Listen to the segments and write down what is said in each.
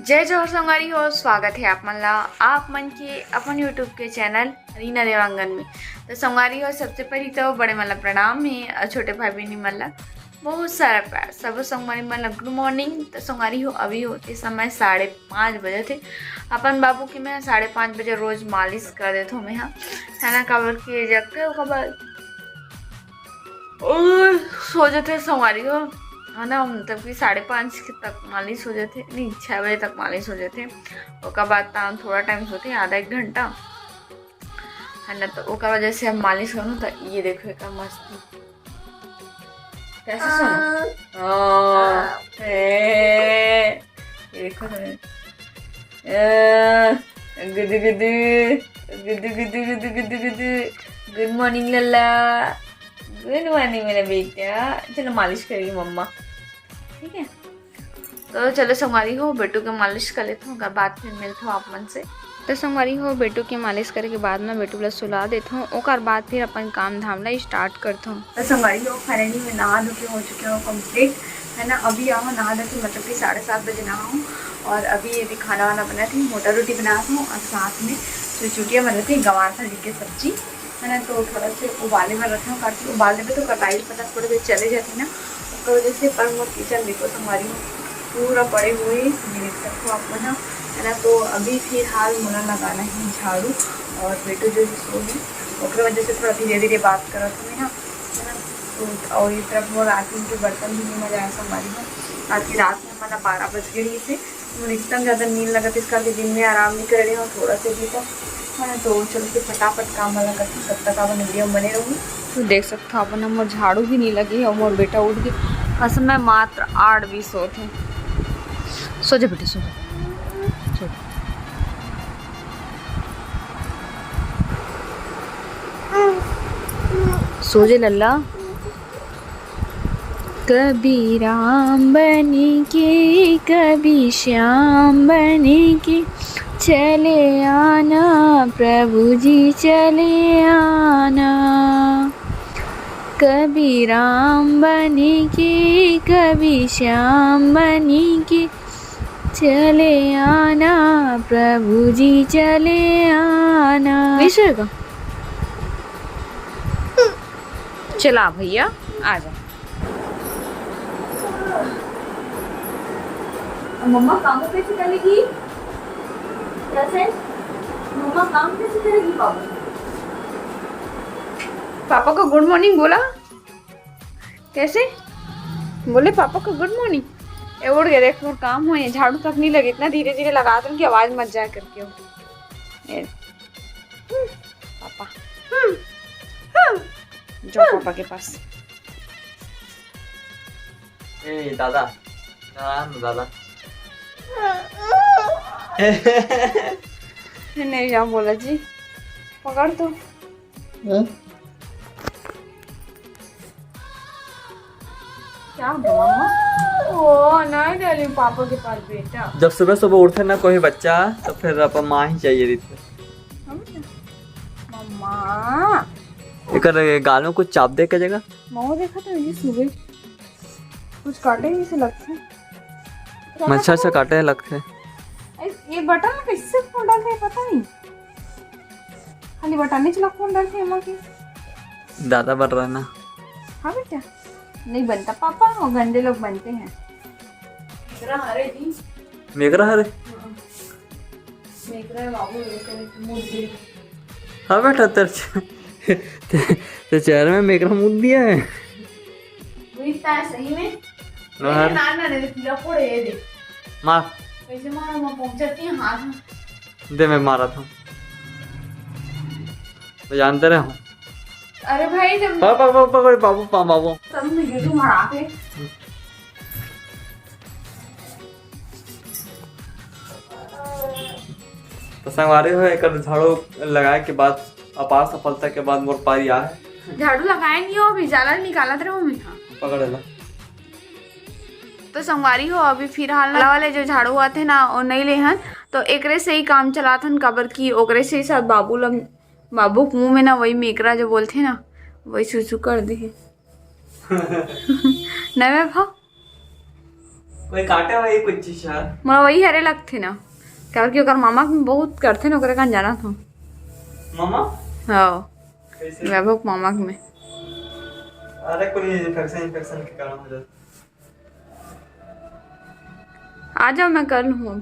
जय जोहर संगवारी हो। स्वागत है आप मन ला आप मन के अपन यूट्यूब के चैनल रीना देवांगन में। तो संगवारी हो, सबसे पहले तो बड़े मन ला प्रणाम है और छोटे भाई बहनी मन ला बहुत सारा प्यार। सब संगवारी मन ला गुड मॉर्निंग। तो संगवारी हो, अभी होते समय 5:30 बजे थे। अपन बाबू की मैं 5:30 बजे रोज मालिश कर देता हूँ मैं, हाँ है ना। कबर के जगते खबर सो जाते संगवारी हो, है ना। मतलब कि 5:30 तक मालिश हो जाते, नहीं 6 बजे तक मालिश हो जाते। उसका बाद थोड़ा टाइम सोते, आधा एक घंटा, है ना। तो उसका वजह से हम मालिश करूँ। तो ये देखो एक मस्ती कैसे सुनो, ये देखो गुदु गुदु गुदु गुदु गुदु गुदु गुदु। गुड मॉर्निंग लल्ला, गुड मॉर्निंग मेरा बेटा। चलो मालिश करेगी मम्मा, ठीक है। तो चलो संगवारी हो, बेटू के मालिश कर लेता हूँ, बाद फिर मिलता हूँ आप मन से। तो संगवारी हो, बेटू के मालिश करे के बाद में बेटू ला सुला देता हूँ। और बाद फिर अपन काम धाम ला स्टार्ट करता हूँ। तो संगवारी हो, फाइनली मैं नहा धो के हो चुके हो कंप्लीट, है ना। अभी आओ नहा धो के, मतलब कि 7:30 बजे नहा हूँ। और अभी खाना वाना बना थी, मोटा रोटी बना हूँ और साथ में चुटियाँ बना थी गंवार फली की सब्जी, है ना। तो थोड़ा से उबाले में रखा हूँ, काट उबालने में तो कटाई पता थोड़ी देर चले जाती ना, उसकी वजह से। पर वो किचन देखो संगवारी पूरा पड़े हुए देख सकते हो आप, है ना। तो अभी फिलहाल मुना लगाना है झाड़ू, और बेटो जो सो है उसकी वजह से थोड़ा धीरे धीरे बात करो तुम्हें ना, है ना। तो और इस तरफ वो रात के बर्तन भी नहीं मजा आया संगवारी में। आज की रात में हमारा 12 बज गई थे। मुझे एकदम ज़्यादा नींद लगा था, इसका दिन में आराम नहीं कर रही हूँ थोड़ा से भी, तो है ना। तो चलो फिर फटाफट काम वाला करती हूँ, तब तक आप वीडियो बने रहूँगी। तो देख सकते हो अपन, मोर झाड़ू भी नहीं लगी है और मोर बेटा उठ गई। बस मैं मात्र 8:20 होते। सो जा बेटे, सो जा, सो जा। सो जा लल्ला। कभी राम बने के कभी श्याम बने के चले आना प्रभु जी, चले आना। कभी राम बने के कभी श्याम बने के चले आना प्रभु जी, चले आना। विषय चला भैया, आ जा। मम्मा काम कैसे करेगी? कैसे मम्मा काम कैसे करेगी? पापा को गुड मॉर्निंग बोला कैसे? बोले पापा को गुड मॉर्निंग। उड़ गए, देख और काम हो, झाड़ू तक नहीं लगे, इतना धीरे धीरे लगा दूँ कि आवाज मत जाए करके हो। पापा जाओ पापा के पास। ए दादा, दादा नहीं जाओ बोला जी, पकड़ तो। क्या मम्मा? ओ नहीं डाली पापा के पास बेटा। जब सुबह सुबह उठे ना कोई बच्चा, तो फिर अपन माँ ही चाहिए रहती है। मम्मा एक गालों को चाप दे के जगह माँ देखा था ये सुबह कुछ काटे ही से लगते हैं, मच्छर से काटे लगते हैं। ये बटन कैसे फोन डालते हैं पता नहीं, खाली बटन ही चला फोन डालते हैं माँ के। दादा बन रहा ना। हाँ बेटा, नहीं बनता पापा, और गंदे लोग बनते हैं। हरे जी मेघरा हरे। हाँ बेटा, तेरे चेहरे में मेघरा मुँह दिया है। सही में मार कैसे मारा? मैं पहुंचाती हूँ हाथ दे, मैं मारा था तो जानते रहे हूँ। अरे भाई जब पकड़ बाबू, बाबू तब मैं गिरू मारा के। तो संगवारी हो, एक झाड़ू लगाए के बाद अपार सफलता के बाद मोर पारी आ है। झाड़ू लगाया नहीं हो, अभी जाला निकाला रहो मैं। पकड़ ला। तो संगवारी हो, अभी फिलहाल वाले जो झाड़ू हुआ थे ना वो नहीं ले हन, तो एकरे से ही काम चला था कबर की। ओकरे से ही साथ बाबू मुँह में ना वही मेकरा जो बोलते ना वही सुसु कर दी। नहीं मैं भाव कोई काटे वही कुछ चीज यार। मोला वही हरे लगथे ना, क्या कि ओकर मामा के बहुत करथे ना, ओकरे कहाँ जाना था। मामा हाँ कैसे? वैभव के मामा में। अरे कोई इन्फेक्शन के कारण हो जाता। आ जाओ मैं कर लूँ।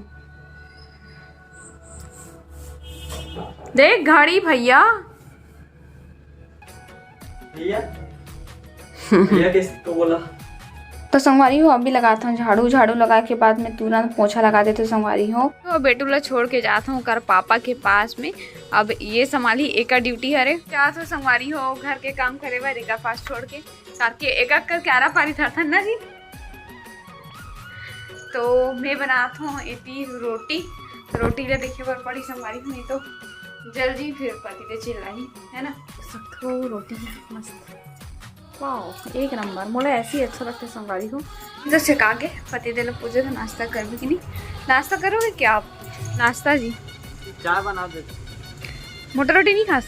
देख घड़ी भैया। भैया भैया किसको बोला? तो संगवारी हो अभी लगाता हूँ झाड़ू लगा के बाद में तुरंत पोछा लगा देते संगवारी हो। तो बेटू ला छोड़ के जाता हूँ कर पापा के पास में। अब ये संभाली एक ड्यूटी हरे क्या तो संगवारी हो घर के काम करे बर एक पास छोड़ के करके एक कर क्यारा पारी थरथन ना जी। तो मैं बनाता हूँ इतनी रोटी ले देखे पर पड़ी संगवारी हो, नहीं तो जल्दी फिर पति के चिल्लाई है ना। तो रोटी मस्त वाह एक नंबर मोला ऐसी अच्छा लगता है संगवारी को। इधर सिखा के पति दे पूजे तो नाश्ता कर भी कि नहीं। नाश्ता करोगे क्या आप? नाश्ता जी चाय बना दे। मोटा रोटी नहीं खास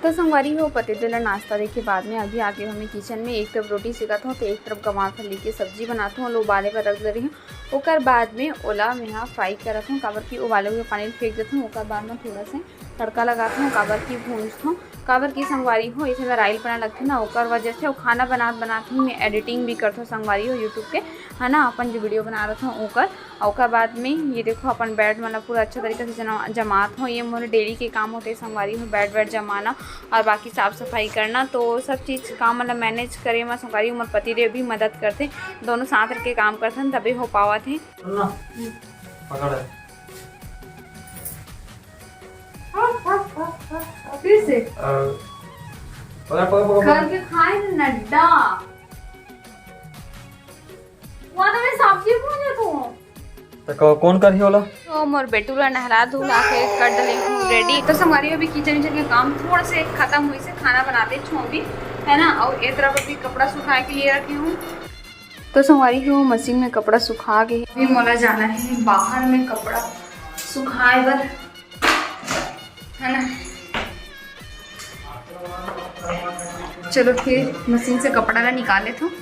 तो संगवारी हो पति दे नाश्ता दे के बाद में अभी आगे हमें किचन में एक तरफ रोटी सिखाता हूँ तो एक तरफ गंवार फली की सब्जी बनाता हूँ। उबाले पर रख दे रही हूँ। ओकर बाद में ओला में यहाँ फ्राई करता हूँ काबर की उबाले हुए पानी फेंक देता हूँ। ओकर बाद में थोड़ा सा तड़का लगाता हूँ काबर की भूनता हूँ। काबर की संगवारी हो इसे राइल बना लगता है ना, ओकर वजह से वो खाना बनाती हूँ। मैं एडिटिंग भी करता हूँ संगवारी हो यूट्यूब के है ना, अपन जो वीडियो बना रहा था ओकर बाद में ये देखो अपन बेड मतलब पूरा अच्छा तरीके से जमात हूँ। ये मोरे डेली के काम होते हैं संगवारी हो, बेड जमाना और बाकी साफ़ सफाई करना। तो सब चीज़ काम मतलब मैनेज करे मैं संगवारी हूँ। पति देव भी मदद करते, दोनों साथ रह के काम करते हैं तभी हो पावा थे। फिर से करके खाए नड्डा वहाँ तो मैं सब्जी भून तो कौन कर होला? तो मोर बेटूला नहला धुला के कर डले हूँ रेडी। तो हमारी अभी किचन के काम थोड़ा से खत्म हुई से खाना बनाते छो भी है ना। और एक तरफ अभी कपड़ा सुखाए के लिए रखी हूँ। तो संगवारी हो मशीन में कपड़ा सुखा गए। अभी मोला जाना है बाहर में कपड़ा सुखाए बर है ना। चलो फिर मशीन से कपड़ा ला निकाल लेता हूँ।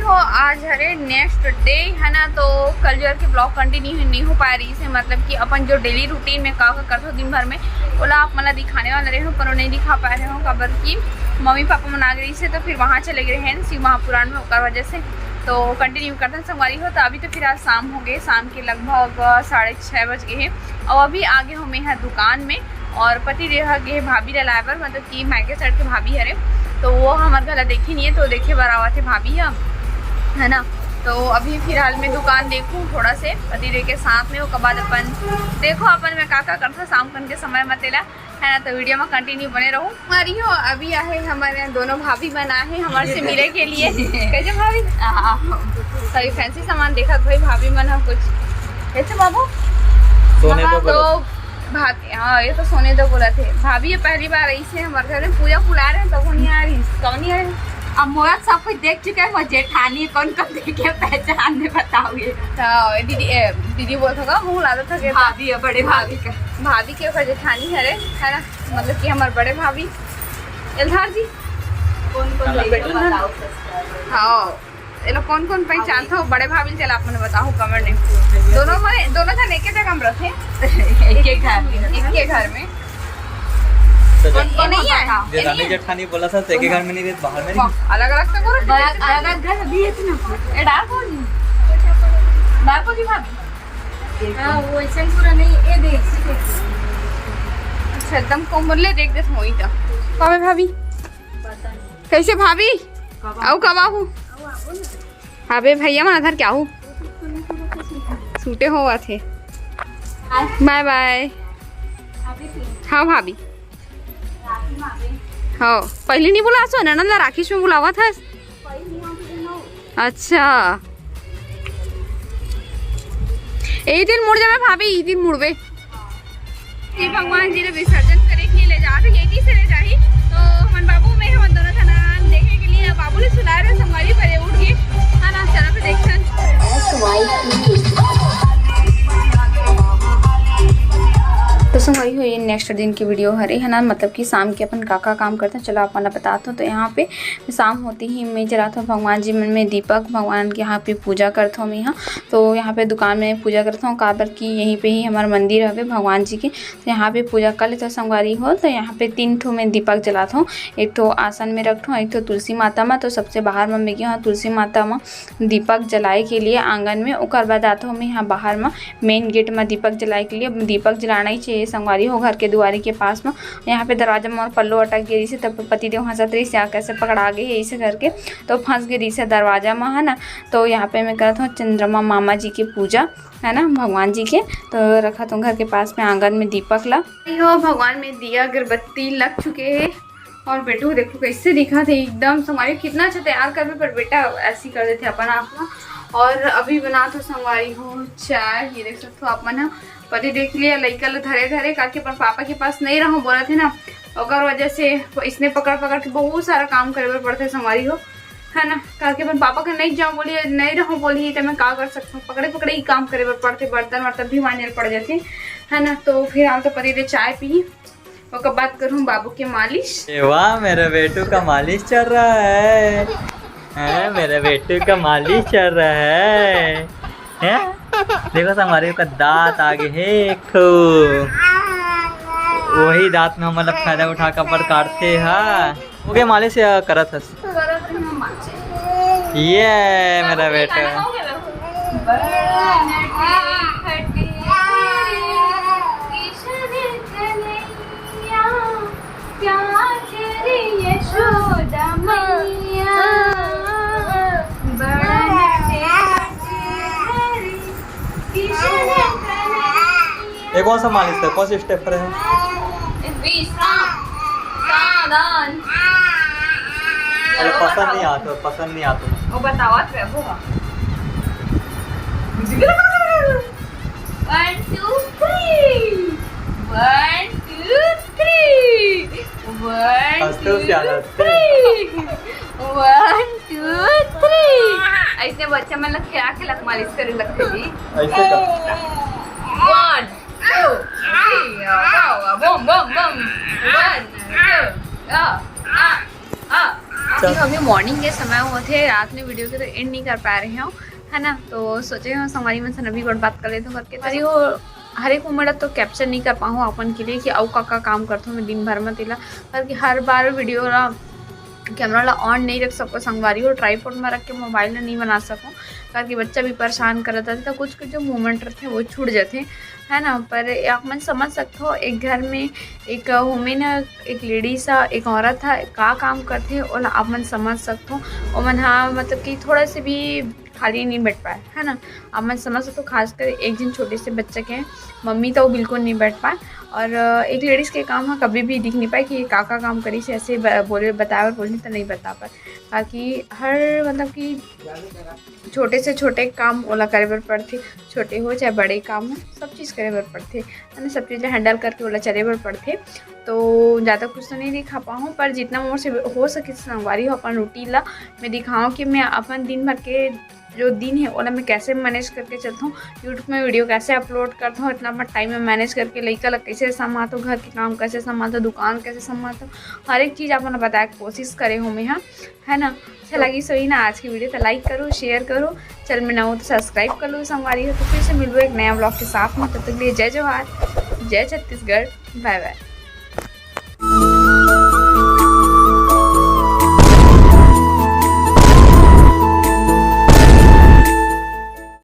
हो आज हरे नेक्स्ट डे है ना। तो कल जो के ब्लॉग कंटिन्यू नहीं हो पा रही से मतलब कि अपन जो डेली रूटीन में का करते हो दिन भर में ओला आप मतलब दिखाने वाले रहे हो पर नहीं दिखा पा रहे हो खबर की मम्मी पापा मना गई से तो फिर वहाँ चले गए हैं शिव महापुराण में होकर वजह से। तो कंटिन्यू करते हैं संगवारी हो। तो अभी तो फिलहाल शाम हो गए, शाम के लगभग 6:30 बज गए हैं। और अभी आगे हो मैं यहाँ दुकान में और पति देह गए भाभी लाइबर मतलब कि मायके साइड के भाभी हरे। तो वो हमारे घर देखी नहीं है तो देखे बरावा थे भाभी है ना। तो अभी फिलहाल मैं दुकान देखूँ थोड़ा से पति देव के साथ में। वो बाद अपन देखो अपन में का करता शाम कन के समय मतेला है ना। तो वीडियो में कंटिन्यू बने रहूँ। हमारी हो अभी आहे हमारे दोनों भाभी बना है हमारे से मिले के लिए कैसे भाभी सभी फैंसी सामान देखा भाई भाभी बना कुछ कैसे बाबू तो भाभी। हाँ ये तो सोने दो बोला थे भाभी। ये पहली बार आई से हमारे घर में पूजा बुला रहे हैं तब वो नहीं आ रही कब नहीं आ रही। अब मोरा सब कुछ देख चुके हैं जेठानी कौन कौन देखे पहचान में बताओगे। दीदी बोलता था मुँह लाता था कि भाभी है बड़े भाभी का भाभी के ऊपर जेठानी है ना मतलब कि हमारे बड़े भाभी एलधार जी कौन हाँ ये लोग कौन पहचान था बड़े भाभी चला आप मैंने बताओ कमेंट में। दोनों था एक जगह हम रखे एक घर में रानी जेठानी बोला था एक घर में नहीं रहते बाहर में अलग अलग घर भी है ना। ए डाल जी भाभी हां वो ऐसे पूरा नहीं ए देख अच्छा एकदम कोमल ले देख दे होई त कबे भाभी कैसे भाभी आओ कब आऊ अबे भैया मन घर क्या हूँ सूटे हुआ थे। बाय बाय हाँ भाभी हाँ पहले नहीं बुला सो ननद ला राखी में बुलावा था। अच्छा एक दिन मुड़ जावे भाभी एक दिन मुड़वे भगवान जी ने विसर्जन करे के लिए ले जा यही से ले जाही। तो मन बाबू में हम दोनों जना देखे के लिए बाबू ने सुना रहे संगवारी परे उठ गए है ना। चलो फिर देखते हैं। तो संगवारी हो ये नेक्स्ट दिन की वीडियो हरे है ना, मतलब कि शाम के अपन का काम करते हैं चलो अपन बताता हूँ। तो यहाँ पे शाम होती ही मैं जलाता हूँ भगवान जी मन में दीपक, भगवान के यहाँ पे पूजा करता हूँ मैं यहाँ। तो यहाँ पे दुकान में पूजा करता हूँ काबर की यहीं पे ही हमारा मंदिर है भगवान जी के, तो यहाँ पे पूजा कर लेते हो संगवारी हो। तो यहाँ पे 3 ठो मैं दीपक जलाता हूँ, एक ठो आसन में रखता हूँ, एक ठो तुलसी माता में। तो सबसे बाहर में मैं गया तुलसी माता में दीपक जलाए के लिए आंगन में, और बाद आता हूँ मैं यहाँ बाहर में मेन गेट में दीपक जलाए के लिए। दीपक जलाना ही चाहिए संगवारी हो घर के दुआरी के पास में। यहाँ पे दरवाजा में और पल्लो अटक गई से, तब पतिदेव हंसत रही से कैसे पकड़ा गई ऐसे करके, तो फंस गई से दरवाजा में है ना। तो यहाँ पे मैं करता हूँ चंद्रमा मामा जी की पूजा है ना भगवान जी के। तो रखा तो घर के पास में आंगन में दीपक ला हो, भगवान में दिया अगरबत्ती लग चुके हैं। और बेटू देखो कैसे दिखा थे एकदम संगवारी, कितना अच्छा तैयार कर पर बेटा ऐसी कर देते अपन आप ना। और अभी बना तो संगवारी हो चाय, ये देख सकते हो अपन पति देख लिया लड़का लो धरे धरे करके अपन पापा के पास नहीं रहूँ बोला थे ना, और वजह से इसने पकड़ पकड़ के बहुत सारा काम करे पड़ते संगवारी हो है ना। करके अपन पापा का नहीं जाऊँ बोली नहीं रहूँ बोली तो मैं क्या कर सकता हूँ, पकड़े पकड़े ही काम करे पड़ते, बर्तन वर्तन भी मांझे पड़ जाते है ना। तो फिर हम तो पति दे चाय पी, और बात करूँ बाबू के मालिश। वाह मेरे बेटू का मालिश चल रहा है, मेरे बेटू का मालिश चल रहा है? देखो हमारे का दांत आगे है एक ठो, वही दांत में मतलब फायदा उठा कर पर काटते हैं। हो गया मालिश या करत हस? ये मेरा बेटा ये कौन सा मालिश है, कौन सी स्टेप पर है? पसंद नहीं आता, पसंद नहीं आता वो बताओ। 1 2 3 1 2 3 1 2 3 ऐसे बच्चा मतलब खिला के लक मालिश करे लगते जी ऐसे का 1 2 3 बम बम बम 1 2 अभी मॉर्निंग के समय हुए थे, रात में वीडियो के तो एंड नहीं कर पा रहे हो है ना। तो सोचे हम हमारी मन से नबी बात कर लेते करके तारी हो हर एक उम्र तो कैप्चर नहीं कर पाऊँ अपन के लिए कि अव का काम करता हूँ मैं दिन भर में तिला, करके हर बार वीडियो ला कैमरा ला ऑन नहीं रख सको संगवारी हो, ट्राईपोड में रख के मोबाइल में नहीं बना सकूँ ताकि बच्चा भी परेशान करता था। तो कुछ कुछ जो मोमेंट रहते वो छूट जाते है ना। पर आप मन समझ सकते हो एक घर में एक वुमेन है, एक लेडीज है, एक औरत है, का काम करते और आप मन समझ सकते हो। और मन हाँ मतलब कि थोड़ा से भी खाली नहीं बैठ पाए है ना। आप मैं समझ सकते हो खासकर एक दिन छोटे से बच्चे के मम्मी तो वो बिल्कुल नहीं बैठ पाए, और एक लेडीज़ के काम है कभी भी दिख नहीं पाए कि ये काका काम करी से ऐसे बोले बताया और बोलने तो नहीं बता पाए, ताकि हर मतलब कि छोटे से छोटे काम ओला करे बर पड़ते, छोटे हो चाहे बड़े काम हो सब चीज़ करे बर पड़ते है ना। सब चीज़ें हैंडल करके ओला चले बर पड़ते। तो ज़्यादा कुछ तो नहीं दिखा पाऊँ, पर जितना मोर से हो सके संगवारी हो अपन रूटीन ला मैं दिखाऊँ कि मैं अपन दिन भर के जो दिन है ओला मैं कैसे मैनेज करके चलता हूँ, यूट्यूब में वीडियो कैसे अपलोड करता हूँ, इतना अपना टाइम में मैनेज करके लड़का लग कैसे संभालता हूँ, घर के काम कैसे संभालता हूँ, दुकान कैसे संभालता हूँ, हर एक चीज़ आपने बताया कोशिश करे हूँ मैं यहाँ है ना। अच्छा लगी सोई ना आज की वीडियो तो लाइक करो शेयर करो, चल मैं ना हो तो सब्सक्राइब कर लो संगवारी हो। तो फिर से मिलूँ एक नया ब्लॉग के साथ में, तब तक लिए जय जवाहर जय छत्तीसगढ़, बाय बाय।